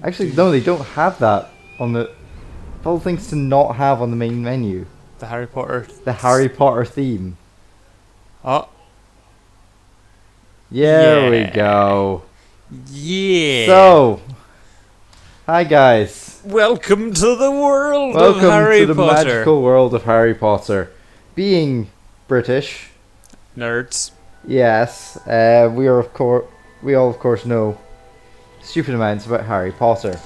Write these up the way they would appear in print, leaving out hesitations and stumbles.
Actually, no, they don't have that on the... All things to not have on the main menu. The Harry Potter. The Harry Potter theme. Oh. There we go. Yeah. So, hi guys. Welcome to the world Welcome of Harry to the Potter. magical world of Harry Potter. Being British, Nerds. yes, we all of course know stupid amounts about Harry Potter.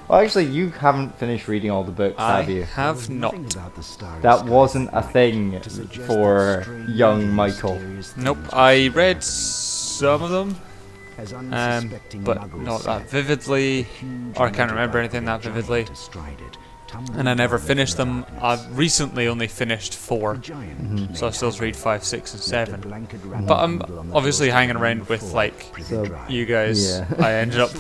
Well, actually, you haven't finished reading all the books, have you? I have not. That wasn't a thing for young Michael. Nope. I read some of them, but not that vividly, or I can't remember anything that vividly. And I never finished them. I've recently only finished 4, so I still read 5, 6, and 7. But I'm obviously hanging around with you guys. Yeah. I ended up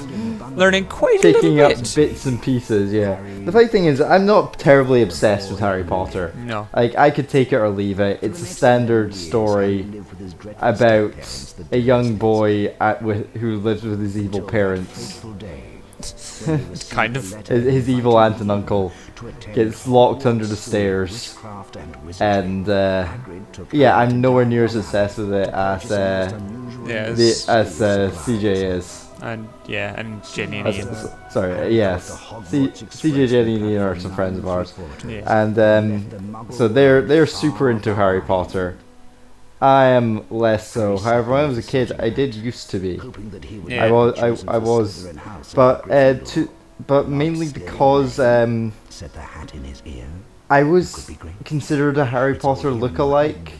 learning quite a Picking little up bit. bits and pieces, yeah. The funny thing is, I'm not terribly obsessed with Harry Potter. No. Like, I could take it or leave it. It's a standard story about a young boy who lives with his evil parents. Kind of. His evil aunt and uncle gets locked under the stairs, and yeah, I'm nowhere near as obsessed with it as CJ is. And Jenny and Ian. Sorry, yes, CJ, Jenny, and Ian are some friends of ours, Yes. and so they're super into Harry Potter. I am less so. However, when I was a kid, I did used to be. Yeah. I was, but mainly because I was considered a Harry Potter lookalike.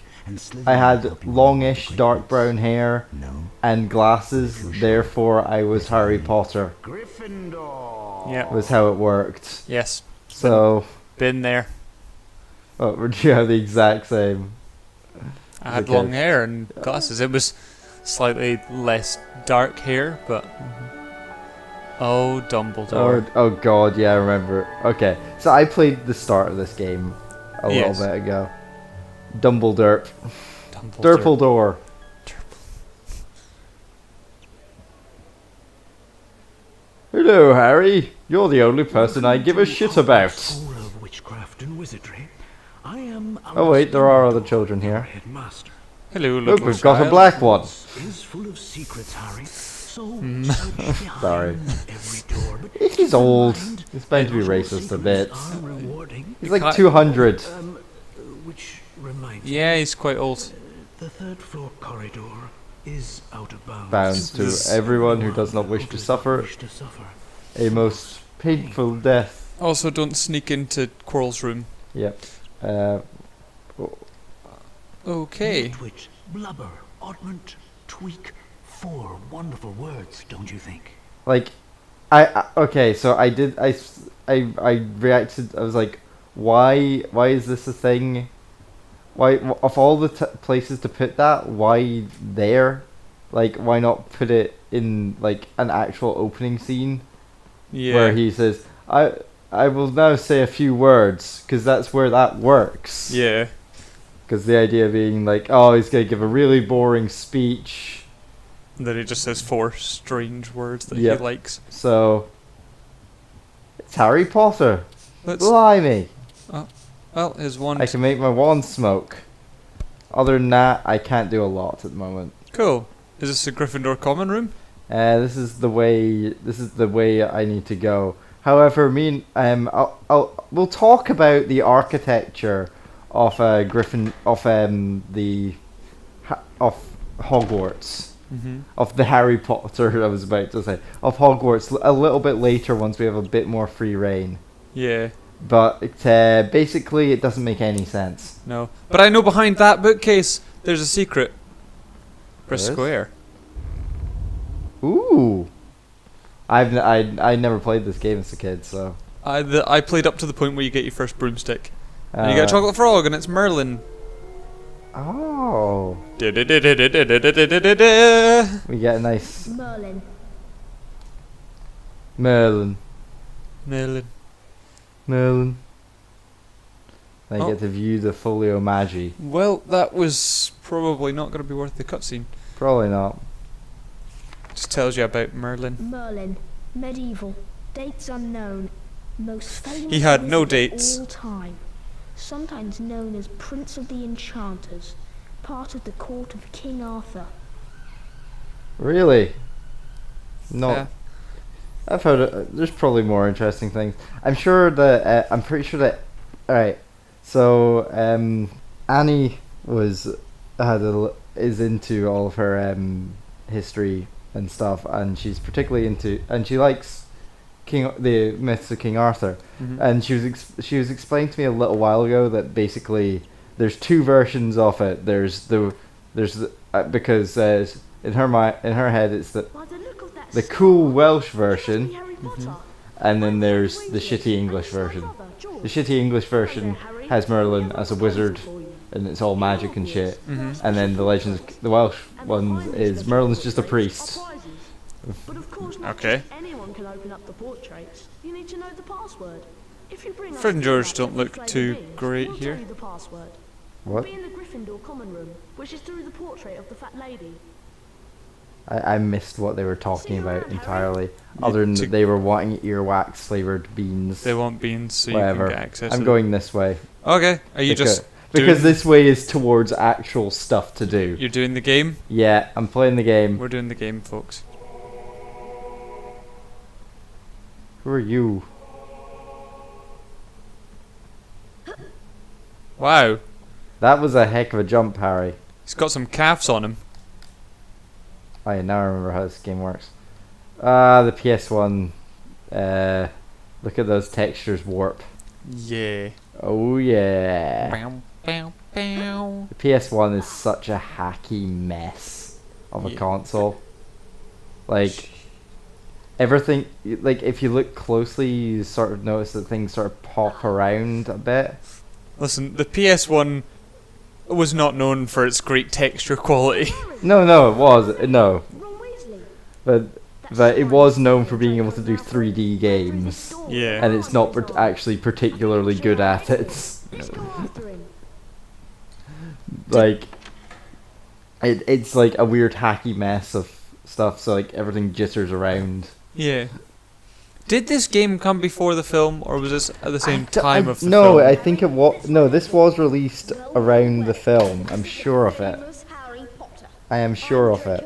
I had longish dark brown hair and glasses, therefore I was Harry Potter. Yeah. Was how it worked. Yes. So, Been there. oh, would you have the exact same? I had Okay. long hair and glasses. It was slightly less dark hair, but oh, Dumbledore. Oh god, yeah, I remember. Okay, so I played the start of this game a Yes. little bit ago. Dumbledore. Dumbledore. Durpledore. Hello, Harry. You're the only person I give a shit about. Soul of witchcraft and wizardry. I am Oh wait, there are other children here. headmaster. Hello, Look, little we've got a child. black one. Is full of secrets, Harry. So search behind Sorry. every door. But He's old. He's bound to be also racist a bit. secrets are rewarding. He's like can't- 200. Which reminds me, Yeah, he's quite old. the third floor corridor is out of bounds. Bound to This- everyone who does not wish to suffer a most painful death. Also, don't sneak into Quirrell's room. Yep. Uh, Okay. Twitch, blubber, oddment, tweak. 4 wonderful words, don't you think? like, okay, so I reacted. I was like, why is this a thing? Why, of all the places to put that, why there? Like, why not put it in like an actual opening scene Yeah. where he says, I will now say a few words, because that's where that works. Yeah. Because the idea being like, oh, he's gonna give a really boring speech. And then he just says 4 strange words that Yep. he likes. So it's Harry Potter. Let's. Blimey. Well, his wand. I can make my wand smoke. Other than that, I can't do a lot at the moment. Cool. Is this a Gryffindor common room? This is the way I need to go. However, we'll talk about the architecture of of Hogwarts. Mm-hmm. Of the Harry Potter, I was about to say, of Hogwarts a little bit later once we have a bit more free reign. Yeah. But basically, it doesn't make any sense. No. But I know behind that bookcase, there's a secret. Press There is? square. Ooh, I never played this game as a kid, so. I played up to the point where you get your first broomstick. And you get a chocolate frog, and it's Merlin. Oh, Da-da-da-da-da-da-da-da-da. we get a nice Merlin. Merlin. Merlin. Then you Oh. get to view the Folio Magi. Well, that was probably not going to be worth the cutscene. Probably not. Just tells you about Merlin. Merlin. Medieval. Dates unknown. Most famous He had no wizard of dates. all time. Sometimes known as Prince of the Enchanters. Part of the court of King Arthur. Really? No. Yeah. I've heard there's probably more interesting things. I'm sure that I'm pretty sure that. All right. So Annie is into all of her history and stuff, and she's particularly into, and she likes the myths of King Arthur. And she was explaining to me a little while ago that basically there's two versions of it. There's the because in her head it's the cool Welsh version, and then there's the shitty English version. The shitty English version has Merlin as a wizard, and it's all magic and shit. And then the Welsh one is Merlin's just a priest. But of course, not Okay. anyone can open up the portraits. You need to know the password. If you bring Fred and us George back don't every look flavour too beans, great we'll here. tell you the password. What? Be in the Gryffindor common room, which is through the portrait of the fat lady. I missed what they were talking See you about around, entirely. Yeah, Other than to- that they were wanting earwax flavored beans. They want beans, so Whatever. you can get access. I'm to going this way. them. Okay. Are you because, just because doing, this way is towards actual stuff to do. You're doing the game? Yeah, I'm playing the game. We're doing the game, folks. Who are you? Wow. That was a heck of a jump, Harry. He's got some calves on him. Oh, yeah, now I remember how this game works. The PS1. Look at those textures warp. Yeah. Oh yeah. Bow, bow, bow. The PS1 is such a hacky mess of a Yeah. console. Like everything, like if you look closely, you sort of notice that things sort of pop around a bit. Listen, the PS1 was not known for its great texture quality. No, it was no, Ron Weasley. but it was known for being able to do 3D games, Yeah. and it's not actually particularly good at it. Let's go after him. Like it's like a weird hacky mess of stuff, so like everything jitters around. Yeah. Did this game come before the film, or was this at the same time of the no, film? I think it was. No, this was released around the film. I'm sure of it. I am sure of it.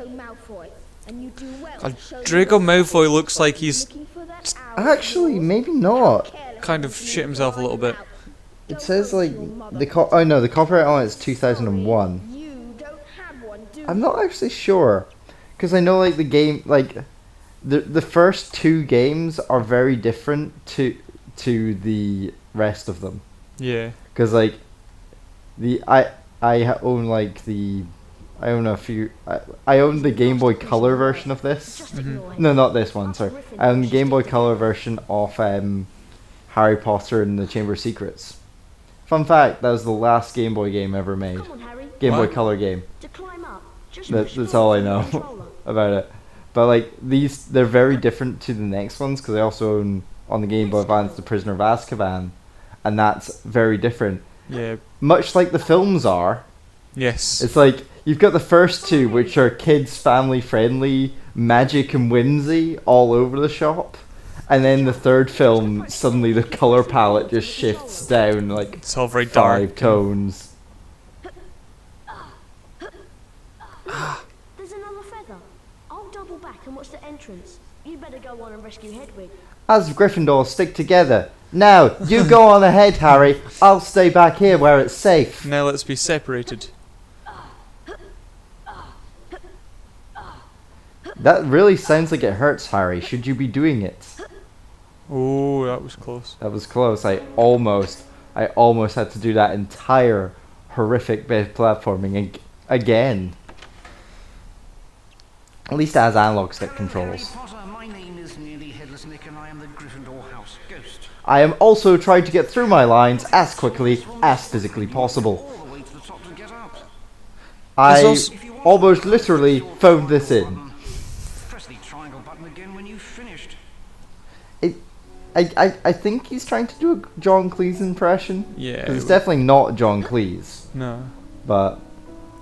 Draco Malfoy looks like he's Actually, maybe not. kind of shit himself a little bit. It says like the copyright on it is 2001. I'm not actually sure, because I know like the game, like the first two games are very different to the rest of them. Yeah. Because like own like the I own a few. I own the Game Boy Color version of this. No, not this one. Sorry, I own the Game Boy Color version of Harry Potter and the Chamber of Secrets. Fun fact: that was the last Game Boy game ever made. Game Boy What? Color game. To climb up, just That's all I know about it. But like they're very different to the next ones, because I also own on the Game Boy Advance the Prisoner of Azkaban, and that's very different. Yeah. Much like the films are. Yes. It's like you've got the first two, which are kids, family friendly, magic and whimsy all over the shop, and then the third film, suddenly the color palette just shifts down like It's all very 5 dark. tones. There's another feather. I'll double back and watch the entrance. You better go on and rescue Hedwig. As Gryffindor, stick together. Now, you go on ahead, Harry. I'll stay back here where it's safe. Now let's be separated. That really sounds like it hurts, Harry. Should you be doing it? Oh, that was close. That was close. I almost had to do that entire horrific bit of platforming again. At least it has analog stick controls. Harry Potter, my name is Nearly Headless Nick, and I am the Gryffindor House Ghost. I am also trying to get through my lines as quickly as physically possible. All the way to the top to get out. I also- almost literally phoned this in. Press the triangle button again when you've finished. I think he's trying to do a John Cleese impression. Yeah. 'Cause it's definitely not John Cleese, No. but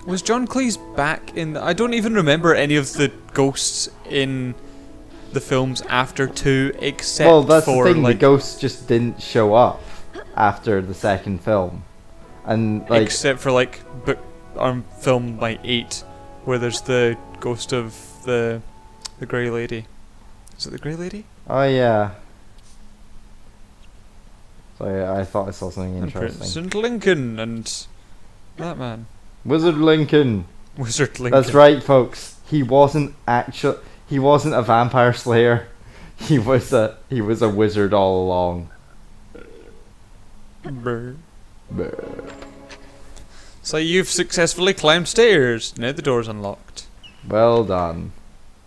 Was John Cleese back in I don't even remember any of the ghosts in the films after 2, except Well, that's for the thing. like The ghost just didn't show up after the second film, and like except for like film like 8, where there's the ghost of the Grey Lady. Is it the Grey Lady? oh yeah. Sorry, I thought I saw something And interesting. Prince Lincoln and that man. Wizard Lincoln. Wizard Lincoln. That's right, folks. He wasn't a vampire slayer. He was a wizard all along. Brr. Brr. So you've successfully climbed stairs. Now the door's unlocked. Well done.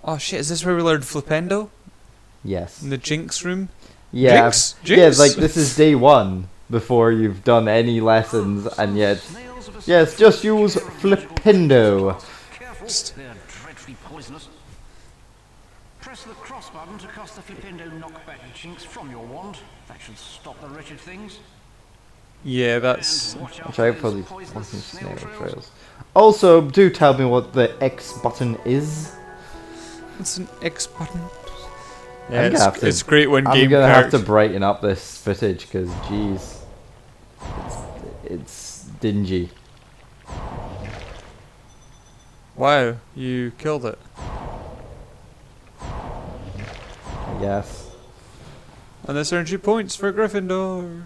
Oh shit, is this where we learned Flipendo? Yes. In the Jinx room? Yeah. Jinx? Yeah, Jinx? like this is day 1 before you've done any lessons, and yet yes, just use Flipendo. They're dreadfully poisonous. Press the cross button to cast the Flipendo knockback jinx from your wand. That should stop the wretched things. Yeah, that's... Watch out Which I for probably those poisonous poison snail snail trails. trails. Also, do tell me what the X button is. It's an X button. I'm Yeah, gonna have to- it's great when I'm game gonna have to characters... brighten up this footage because, jeez, it's dingy. Wow, you killed it. I guess. And this earns you points for Gryffindor.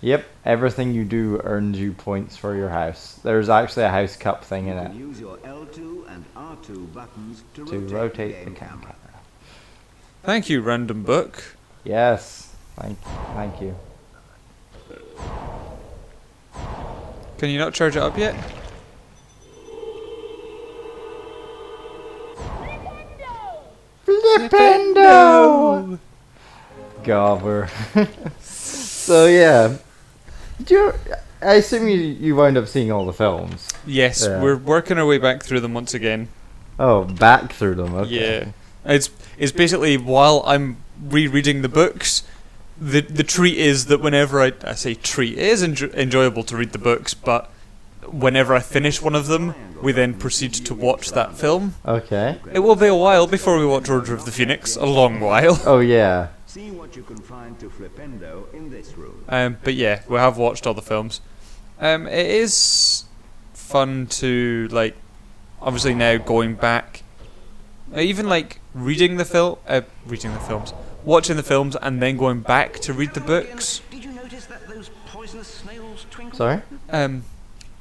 Yep, everything you do earns you points for your house. There's actually a house cup thing in it Use your L2 and R2 buttons to rotate the game camera. Thank you, random book. Yes, thank you. Can you not charge it up yet? Flipendo! Gobber. So yeah, I assume you wound up seeing all the films. Yes, Yeah. we're working our way back through them once again. Oh, back through them. Okay. Yeah. It's basically while I'm rereading the books, the treat is that whenever I say treat, it is enjoyable to read the books, but whenever I finish one of them, we then proceed to watch that film. Okay. It will be a while before we watch Order of the Phoenix, a long while. Oh yeah. See what you can find to Flipendo in this room. But yeah, we have watched all the films. It is fun to, like, obviously now going back, even like watching the films and then going back to read the books. Did you notice that those poisonous snails twinkle? Sorry.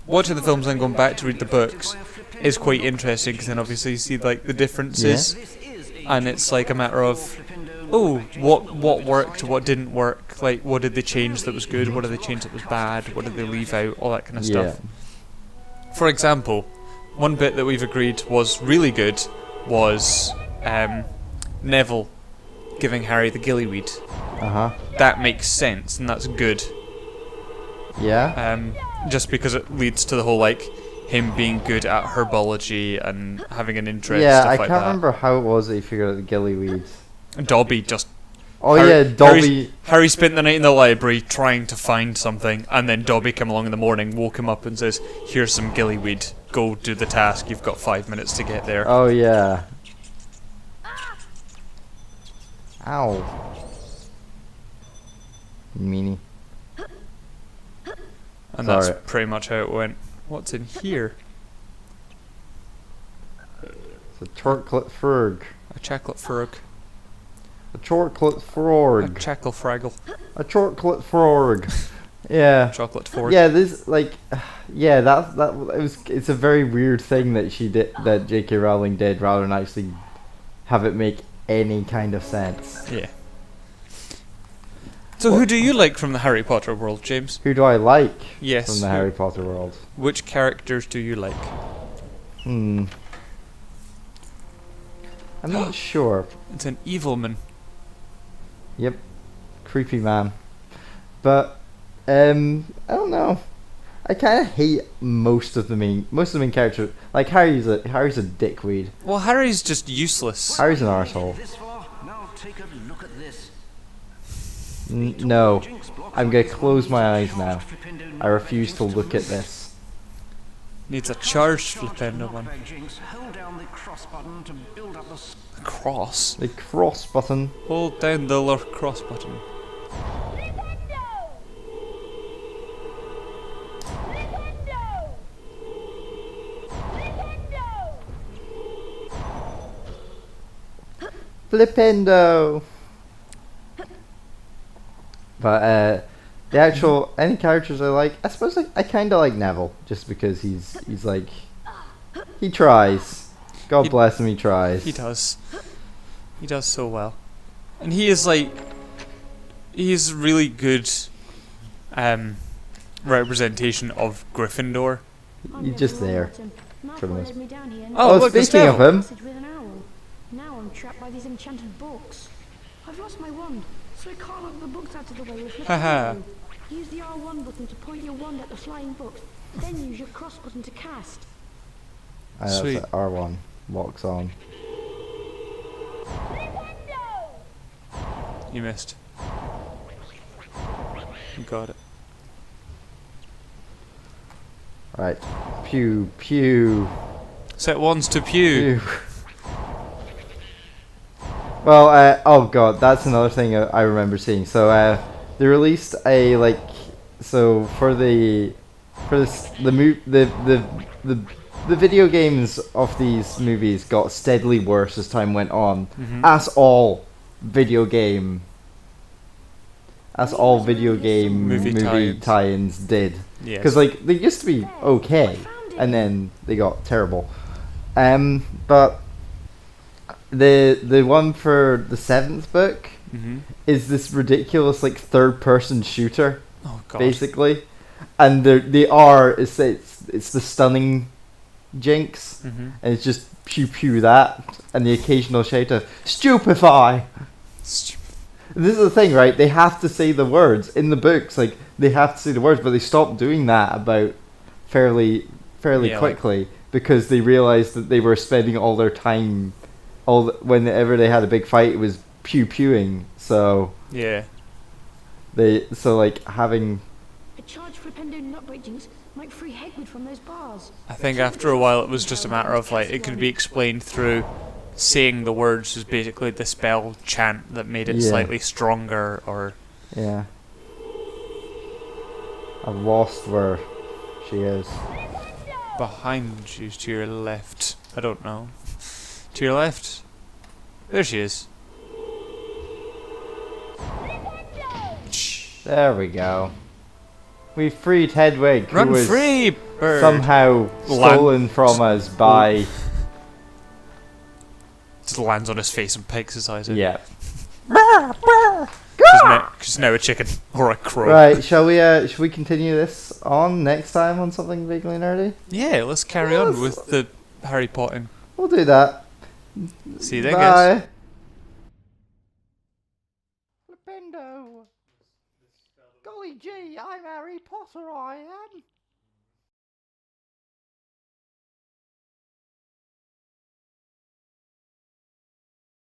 Watching the films and going back to read the books is quite interesting because then obviously you see like the differences, and it's like a matter of, oh, what worked, what didn't work, like what did they change that was good, what did they change that was bad, what did they leave out, all that kind of stuff. For example, one bit that we've agreed was really good was Neville giving Harry the gillyweed. That makes sense and that's good. Yeah. Just because it leads to the whole like him being good at herbology and having an interest. Yeah, stuff I like can't that. remember how it was that you figured out the gillyweed. Dobby just. Oh Harry- yeah, Dobby. Harry spent the night in the library trying to find something, and then Dobby came along in the morning, woke him up, and says, "Here's some gillyweed. Go do the task. You've got 5 minutes to get there." Oh yeah. Ow. Meanie. And Sorry. that's pretty much how it went. What's in here? It's a chocolate frog. A chocolate frog. A chocolate A frog. chackle fraggle. A chocolate frog. Yeah. Chocolate frog. Yeah, this like, yeah, it's a very weird thing that that J.K. Rowling did, rather than actually have it make any kind of sense. Yeah. So who do you like from the Harry Potter world, James? Who do I like Yes. from the Harry Potter world? Which characters do you like? I'm not sure. It's an evil man. Yep, creepy man. But I don't know. I kind of hate most of the main characters. Like Harry's a dickweed. Well, Harry's just useless. Harry's an arsehole. This far? Now take a look at this. No, I'm gonna close my eyes now. I refuse to look at this. Needs a charged Charge Flipendo one. knockback jinx, hold down the cross button to build up the A cross? The cross button. Hold down the cross button. Flipendo. But the actual any characters I like, I suppose I kind of like Neville just because he's like he tries. God bless him, he tries. He does. He does so well. And he is like he's really good representation of Gryffindor. You're just there. For the most. Oh, look, speaking of him, Now I'm trapped by these enchanted books. I've lost my wand, so I can't look the books out of the way with Haha. Use the R1 button to point your wand at the flying books, then use your cross button to cast. that's Sweet. R1 walks on. You missed. You got it. Right, pew pew Set wands to pew. pew. Well, oh god, that's another thing I remember seeing. So, they released a so for the video games of these movies got steadily worse as time went on, as all video game movie tie-ins did. Yes. Because they used to be okay, and then they got terrible. But the one for the 7th book is this ridiculous third-person shooter, Oh god. basically, and it's the stunning jinx, and it's just pew pew that, and the occasional shout of stupefy. This is the thing, right? They have to say the words in the books, they have to say the words, but they stopped doing that about fairly quickly because they realized that they were spending all their time, whenever they had a big fight, it was pew pewing. So Yeah. having A charged Flipendo knockback jinx might free Hegwood from those bars. I think after a while it was just a matter of it could be explained through saying the words was basically the spell chant that made it slightly stronger, or yeah. I've lost where she is. behind you to your left. I don't know. To your left? There she is. There we go. We freed Hedwig, who Run was free, bird! somehow stolen from us by... Just lands on his face and pecks his eyes out. Yeah. She's now a chicken or a crow. Right, shall we continue this on next time on Something Vaguely Nerdy? Yeah, let's carry on with the Harry Potter. We'll do that. See you then, guys. Bye. Flipendo. Golly gee, I'm Harry Potter, I am.